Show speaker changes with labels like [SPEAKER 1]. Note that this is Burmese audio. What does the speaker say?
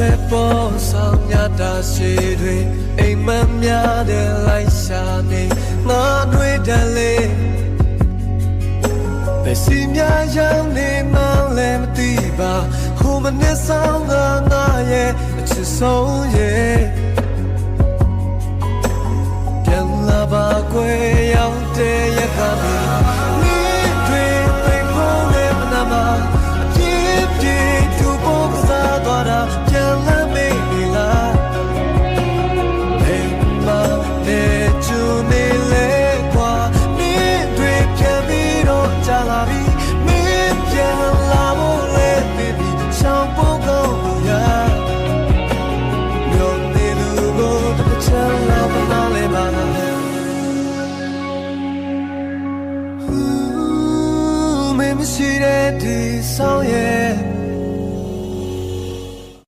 [SPEAKER 1] ထွက်ပေါ်ဆောင်ရတာရှိတွေအိမ်မများတဲ့လိုက်ရှာနေငါတွေ့တယ်လေဘယ်စီများရောက်နေမှလည်းမသိပါဟိုမနဲ့ဆောင်ငါရဲ့အချစ်ဆုံးရဲ့ပြန်လာပါကွယ်ရောက်တဲ့ရက်က